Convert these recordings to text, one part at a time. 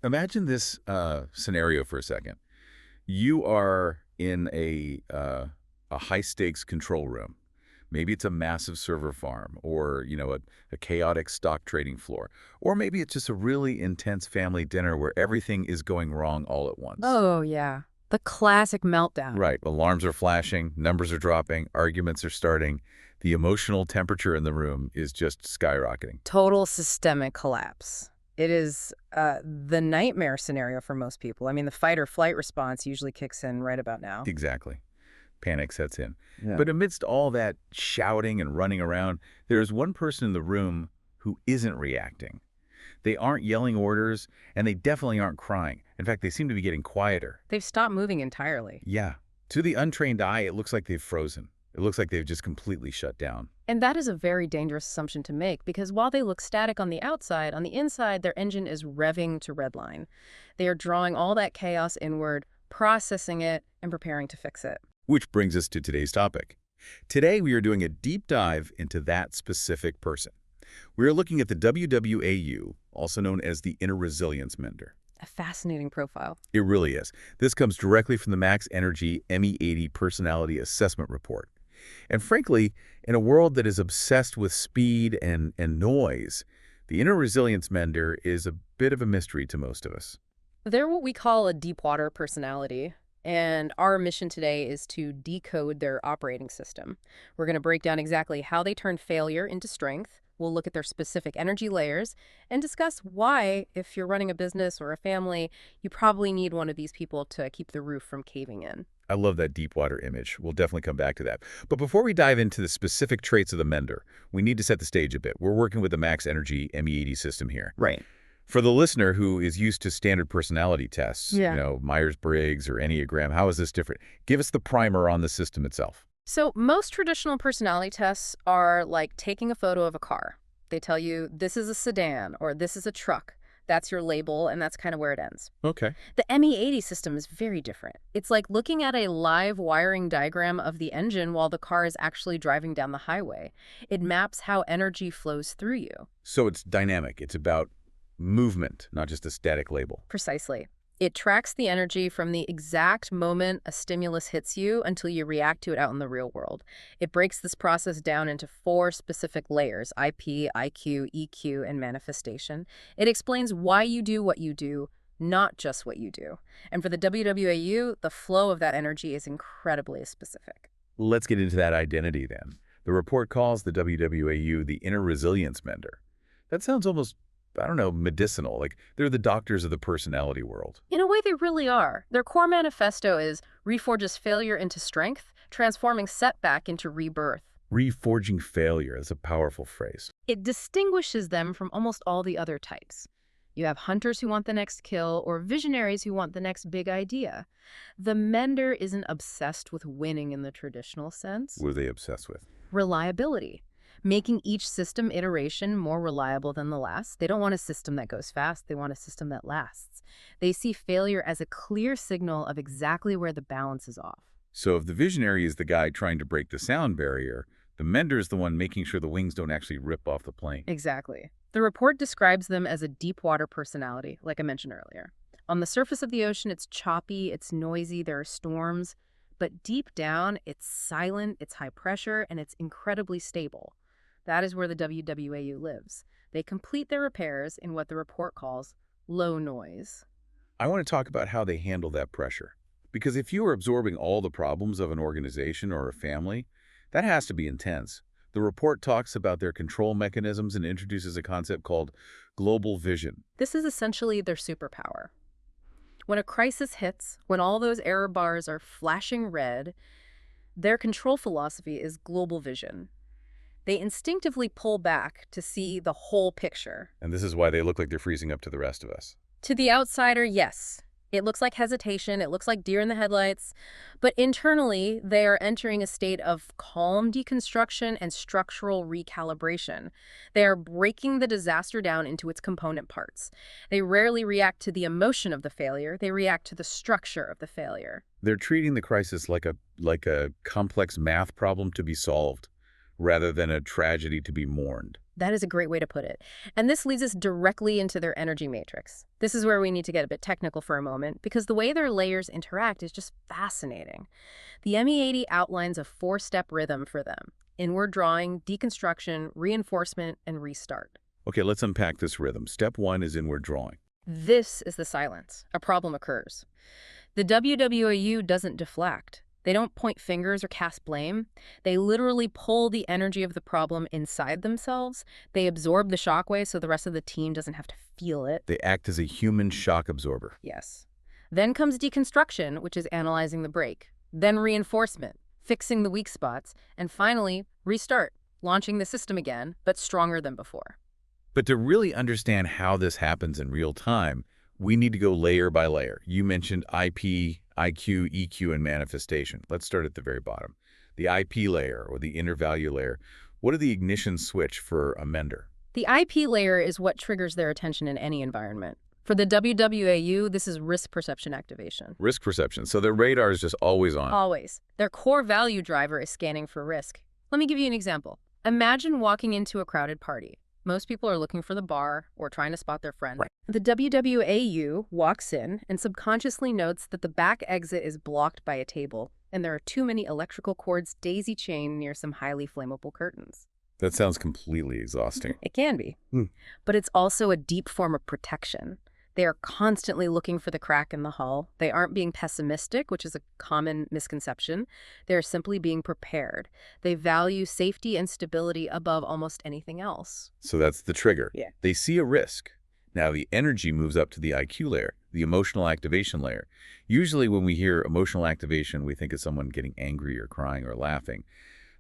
Imagine this scenario for a second. You are in a high-stakes control room. Maybe it's a massive server farm or, a chaotic stock trading floor. Or maybe it's just a really intense family dinner where everything is going wrong all at once. Oh, yeah. The classic meltdown. Right. Alarms are flashing, numbers are dropping, arguments are starting. The emotional temperature in the room is just skyrocketing. Total systemic collapse. It is the nightmare scenario for most people. I mean, the fight or flight response usually kicks in right about now. Exactly. Panic sets in. Yeah. But amidst all that shouting and running around, there is one person in the room who isn't reacting. They aren't yelling orders, and they definitely aren't crying. In fact, they seem to be getting quieter. They've stopped moving entirely. Yeah. To the untrained eye, it looks like they've frozen. It looks like they've just completely shut down. And that is a very dangerous assumption to make because while they look static on the outside, on the inside, their engine is revving to redline. They are drawing all that chaos inward, processing it, and preparing to fix it. Which brings us to today's topic. Today, we are doing a deep dive into that specific person. We are looking at the WWAU, also known as the Inner Resilience Mender. A fascinating profile. It really is. This comes directly from the Max Energy ME80 Personality Assessment Report. And frankly, in a world that is obsessed with speed and noise, the Inner Resilience Mender is a bit of a mystery to most of us. They're what we call a deep water personality. And our mission today is to decode their operating system. We're going to break down exactly how they turn failure into strength. We'll look at their specific energy layers and discuss why, if you're running a business or a family, you probably need one of these people to keep the roof from caving in. I love that deep water image. We'll definitely come back to that. But before we dive into the specific traits of the Mender, we need to set the stage a bit. We're working with the Max Energy ME80 system here. Right. For the listener who is used to standard personality tests, Yeah. Myers-Briggs or Enneagram, how is this different? Give us the primer on the system itself. So most traditional personality tests are like taking a photo of a car. They tell you this is a sedan or this is a truck. That's your label, and that's kind of where it ends. Okay. The ME80 system is very different. It's like looking at a live wiring diagram of the engine while the car is actually driving down the highway. It maps how energy flows through you. So it's dynamic. It's about movement, not just a static label. Precisely. It tracks the energy from the exact moment a stimulus hits you until you react to it out in the real world. It breaks this process down into 4 specific layers: IP, IQ, EQ, and manifestation. It explains why you do what you do, not just what you do. And for the WWAU, the flow of that energy is incredibly specific. Let's get into that identity then. The report calls the WWAU the Inner Resilience Mender. That sounds almost, medicinal. Like they're the doctors of the personality world. In a way, they really are. Their core manifesto is reforges failure into strength, transforming setback into rebirth. Reforging failure. That's a powerful phrase. It distinguishes them from almost all the other types. You have hunters who want the next kill or visionaries who want the next big idea. The Mender isn't obsessed with winning in the traditional sense. What are they obsessed with? Reliability. Making each system iteration more reliable than the last. They don't want a system that goes fast. They want a system that lasts. They see failure as a clear signal of exactly where the balance is off. So if the visionary is the guy trying to break the sound barrier, the Mender is the one making sure the wings don't actually rip off the plane. Exactly. The report describes them as a deep water personality, like I mentioned earlier. On the surface of the ocean, it's choppy, it's noisy, there are storms. But deep down, it's silent, it's high pressure, and it's incredibly stable. That is where the WWAU lives. They complete their repairs in what the report calls low noise. I want to talk about how they handle that pressure. Because if you are absorbing all the problems of an organization or a family, that has to be intense. The report talks about their control mechanisms and introduces a concept called global vision. This is essentially their superpower. When a crisis hits, when all those error bars are flashing red, their control philosophy is global vision. They instinctively pull back to see the whole picture. And this is why they look like they're freezing up to the rest of us. To the outsider, yes. It looks like hesitation, it looks like deer in the headlights, but internally, they are entering a state of calm deconstruction and structural recalibration. They are breaking the disaster down into its component parts. They rarely react to the emotion of the failure, they react to the structure of the failure. They're treating the crisis like a complex math problem to be solved, rather than a tragedy to be mourned. That is a great way to put it. And this leads us directly into their energy matrix. This is where we need to get a bit technical for a moment, because the way their layers interact is just fascinating. The ME80 outlines a 4-step rhythm for them: inward drawing, deconstruction, reinforcement, and restart. Okay, let's unpack this rhythm. Step 1 is inward drawing. This is the silence. A problem occurs. The WWAU doesn't deflect. They don't point fingers or cast blame. They literally pull the energy of the problem inside themselves. They absorb the shockwave so the rest of the team doesn't have to feel it. They act as a human shock absorber. Yes. Then comes deconstruction, which is analyzing the break. Then reinforcement, fixing the weak spots. And finally, restart, launching the system again, but stronger than before. But to really understand how this happens in real time, we need to go layer by layer. You mentioned IP, IQ, EQ, and manifestation. Let's start at the very bottom. The IP layer, or the inner value layer. What are the ignition switch for a Mender? The IP layer is what triggers their attention in any environment. For the WWAU, this is risk perception activation. Risk perception. So their radar is just always on. Always. Their core value driver is scanning for risk. Let me give you an example. Imagine walking into a crowded party. Most people are looking for the bar or trying to spot their friend. Right. The WWAU walks in and subconsciously notes that the back exit is blocked by a table, and there are too many electrical cords daisy-chained near some highly flammable curtains. That sounds completely exhausting. It can be. But it's also a deep form of protection. They are constantly looking for the crack in the hull. They aren't being pessimistic, which is a common misconception. They're simply being prepared. They value safety and stability above almost anything else. So that's the trigger. Yeah. They see a risk. Now the energy moves up to the IQ layer, the emotional activation layer. Usually when we hear emotional activation, we think of someone getting angry or crying or laughing.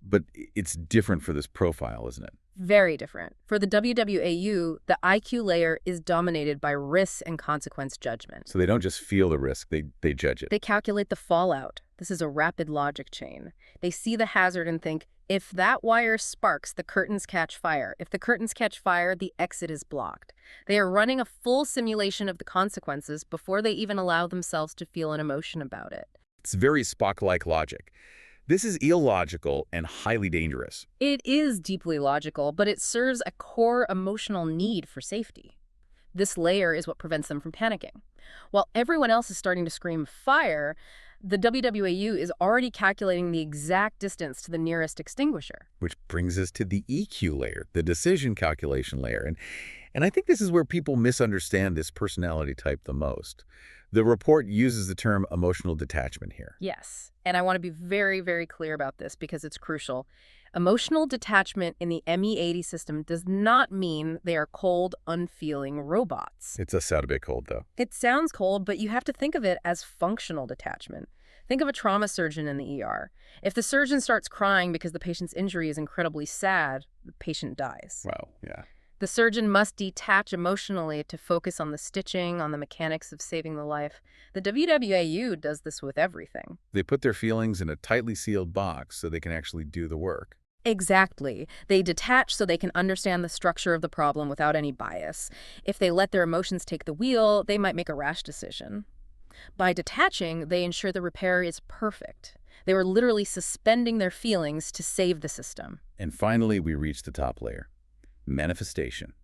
But it's different for this profile, isn't it? Very different. For the WWAU, the IQ layer is dominated by risk and consequence judgment. So they don't just feel the risk, they judge it. They calculate the fallout. This is a rapid logic chain. They see the hazard and think, if that wire sparks, the curtains catch fire. If the curtains catch fire, the exit is blocked. They are running a full simulation of the consequences before they even allow themselves to feel an emotion about it. It's very Spock-like logic. This is illogical and highly dangerous. It is deeply logical, but it serves a core emotional need for safety. This layer is what prevents them from panicking. While everyone else is starting to scream fire, the WWAU is already calculating the exact distance to the nearest extinguisher. Which brings us to the EQ layer, the decision calculation layer. And I think this is where people misunderstand this personality type the most. The report uses the term emotional detachment here. Yes, and I want to be very, very clear about this because it's crucial. Emotional detachment in the ME80 system does not mean they are cold, unfeeling robots. It does sound a bit cold, though. It sounds cold, but you have to think of it as functional detachment. Think of a trauma surgeon in the ER. If the surgeon starts crying because the patient's injury is incredibly sad, the patient dies. Wow, yeah. The surgeon must detach emotionally to focus on the stitching, on the mechanics of saving the life. The WWAU does this with everything. They put their feelings in a tightly sealed box so they can actually do the work. Exactly. They detach so they can understand the structure of the problem without any bias. If they let their emotions take the wheel, they might make a rash decision. By detaching, they ensure the repair is perfect. They were literally suspending their feelings to save the system. And finally, we reach the top layer. Manifestation.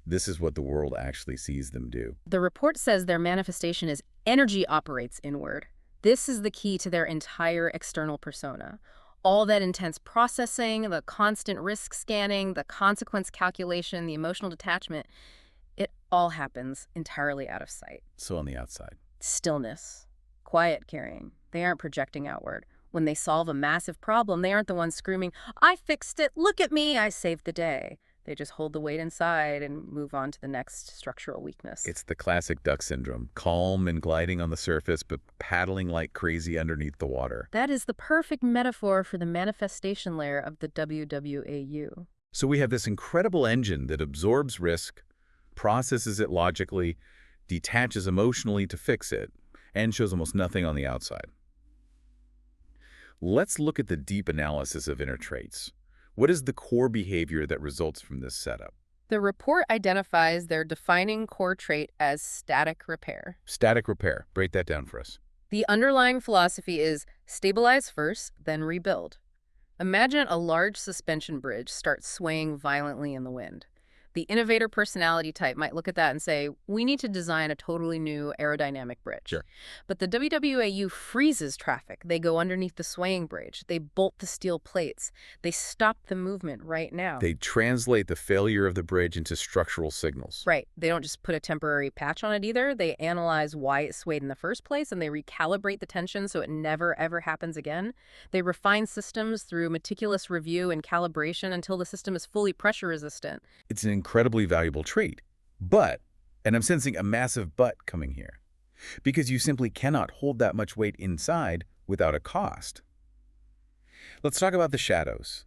This is what the world actually sees them do. The report says their manifestation is energy operates inward. This is the key to their entire external persona. All that intense processing, the constant risk scanning, the consequence calculation, the emotional detachment, it all happens entirely out of sight. So on the outside. Stillness, quiet carrying. They aren't projecting outward. When they solve a massive problem, they aren't the ones screaming, "I fixed it, look at me, I saved the day." They just hold the weight inside and move on to the next structural weakness. It's the classic duck syndrome, calm and gliding on the surface, but paddling like crazy underneath the water. That is the perfect metaphor for the manifestation layer of the WWAU. So we have this incredible engine that absorbs risk, processes it logically, detaches emotionally to fix it, and shows almost nothing on the outside. Let's look at the deep analysis of inner traits. What is the core behavior that results from this setup? The report identifies their defining core trait as static repair. Static repair. Break that down for us. The underlying philosophy is stabilize first, then rebuild. Imagine a large suspension bridge starts swaying violently in the wind. The innovator personality type might look at that and say, we need to design a totally new aerodynamic bridge. Sure. But the WWAU freezes traffic. They go underneath the swaying bridge. They bolt the steel plates. They stop the movement right now. They translate the failure of the bridge into structural signals. Right. They don't just put a temporary patch on it either. They analyze why it swayed in the first place, and they recalibrate the tension so it never, ever happens again. They refine systems through meticulous review and calibration until the system is fully pressure resistant. It's an incredibly valuable trait. But, and I'm sensing a massive but coming here, because you simply cannot hold that much weight inside without a cost. Let's talk about the shadows.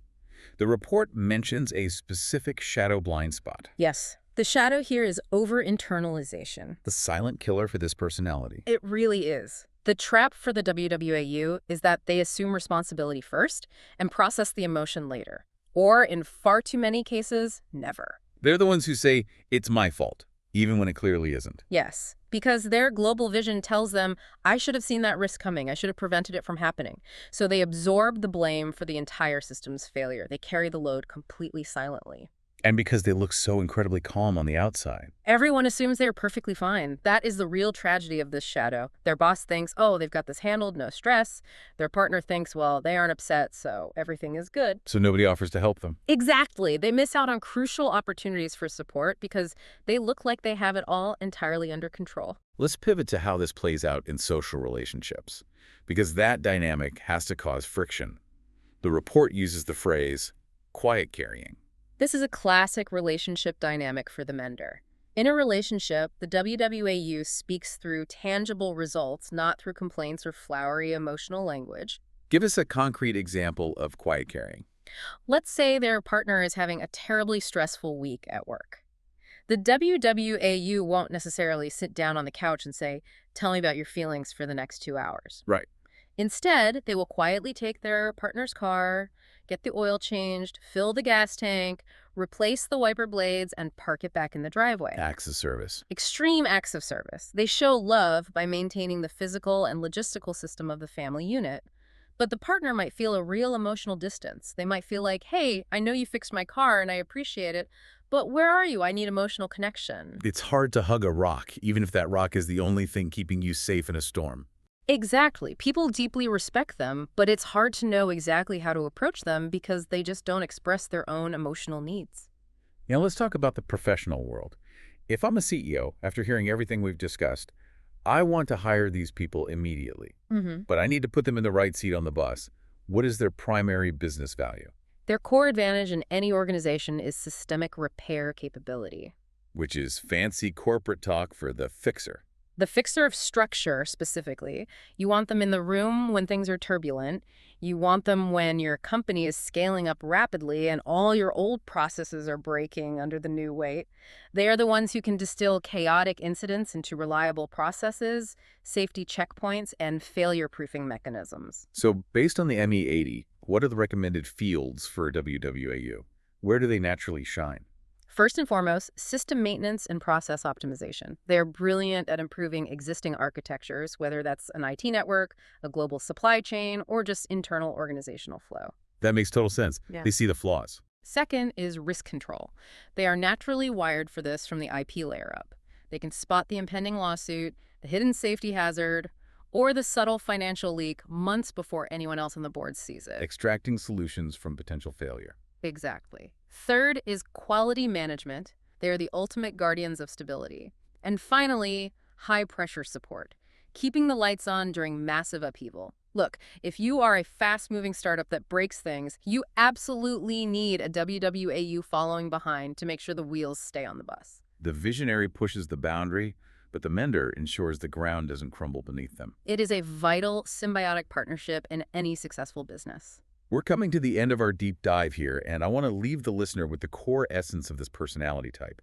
The report mentions a specific shadow blind spot. Yes. The shadow here is over-internalization. The silent killer for this personality. It really is. The trap for the WWAU is that they assume responsibility first and process the emotion later. Or, in far too many cases, never. They're the ones who say, it's my fault, even when it clearly isn't. Yes, because their global vision tells them, I should have seen that risk coming. I should have prevented it from happening. So they absorb the blame for the entire system's failure. They carry the load completely silently. And because they look so incredibly calm on the outside. Everyone assumes they're perfectly fine. That is the real tragedy of this shadow. Their boss thinks, oh, they've got this handled, no stress. Their partner thinks, well, they aren't upset, so everything is good. So nobody offers to help them. Exactly. They miss out on crucial opportunities for support because they look like they have it all entirely under control. Let's pivot to how this plays out in social relationships, because that dynamic has to cause friction. The report uses the phrase, quiet carrying. This is a classic relationship dynamic for the Mender. In a relationship, the WWAU speaks through tangible results, not through complaints or flowery emotional language. Give us a concrete example of quiet carrying. Let's say their partner is having a terribly stressful week at work. The WWAU won't necessarily sit down on the couch and say, tell me about your feelings for the next 2 hours. Right. Instead, they will quietly take their partner's car, get the oil changed, fill the gas tank, replace the wiper blades, and park it back in the driveway. Acts of service. Extreme acts of service. They show love by maintaining the physical and logistical system of the family unit. But the partner might feel a real emotional distance. They might feel like, hey, I know you fixed my car and I appreciate it, but where are you? I need emotional connection. It's hard to hug a rock, even if that rock is the only thing keeping you safe in a storm. Exactly. People deeply respect them, but it's hard to know exactly how to approach them because they just don't express their own emotional needs. Now let's talk about the professional world. If I'm a CEO, after hearing everything we've discussed, I want to hire these people immediately, but I need to put them in the right seat on the bus. What is their primary business value? Their core advantage in any organization is systemic repair capability. Which is fancy corporate talk for the fixer. The fixer of structure, specifically. You want them in the room when things are turbulent. You want them when your company is scaling up rapidly and all your old processes are breaking under the new weight. They are the ones who can distill chaotic incidents into reliable processes, safety checkpoints, and failure-proofing mechanisms. So based on the ME80, what are the recommended fields for WWAU? Where do they naturally shine? First and foremost, system maintenance and process optimization. They're brilliant at improving existing architectures, whether that's an IT network, a global supply chain, or just internal organizational flow. That makes total sense. Yeah. They see the flaws. Second is risk control. They are naturally wired for this from the IP layer up. They can spot the impending lawsuit, the hidden safety hazard, or the subtle financial leak months before anyone else on the board sees it. Extracting solutions from potential failure. Exactly. Third is quality management. They are the ultimate guardians of stability. And finally, high-pressure support, keeping the lights on during massive upheaval. Look, if you are a fast-moving startup that breaks things, you absolutely need a WWAU following behind to make sure the wheels stay on the bus. The visionary pushes the boundary, but the mender ensures the ground doesn't crumble beneath them. It is a vital, symbiotic partnership in any successful business. We're coming to the end of our deep dive here, and I want to leave the listener with the core essence of this personality type.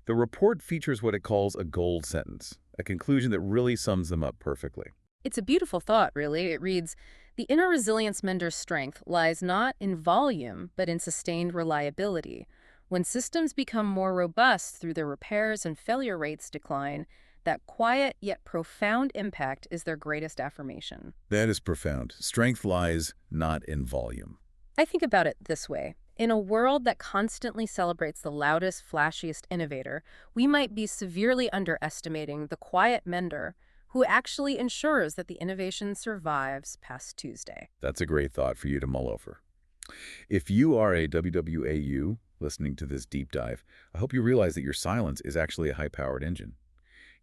The report features what it calls a gold sentence, a conclusion that really sums them up perfectly. It's a beautiful thought, really. It reads, the inner resilience mender's strength lies not in volume, but in sustained reliability. When systems become more robust through their repairs and failure rates decline, that quiet yet profound impact is their greatest affirmation. That is profound. Strength lies not in volume, I think about it this way. In a world that constantly celebrates the loudest, flashiest innovator, we might be severely underestimating the quiet mender who actually ensures that the innovation survives past Tuesday. That's a great thought for you to mull over. If you are a WWAU listening to this deep dive, I hope you realize that your silence is actually a high-powered engine.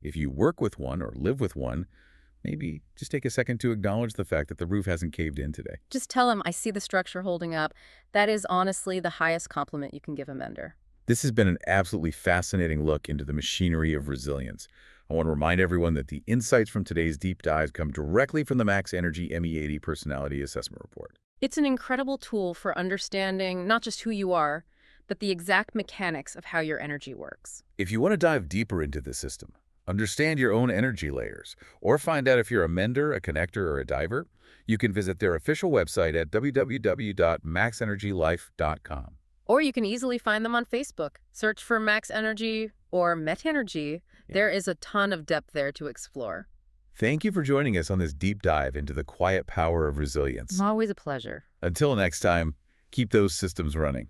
If you work with one or live with one, maybe just take a second to acknowledge the fact that the roof hasn't caved in today. Just tell him, I see the structure holding up. That is honestly the highest compliment you can give a mender. This has been an absolutely fascinating look into the machinery of resilience. I want to remind everyone that the insights from today's deep dive come directly from the Max Energy ME80 Personality Assessment Report. It's an incredible tool for understanding not just who you are, but the exact mechanics of how your energy works. If you want to dive deeper into the system, understand your own energy layers, or find out if you're a mender, a connector, or a diver, you can visit their official website at www.maxenergylife.com. Or you can easily find them on Facebook. Search for Max Energy or Met Energy. There is a ton of depth there to explore. Thank you for joining us on this deep dive into the quiet power of resilience. Always a pleasure. Until next time, keep those systems running.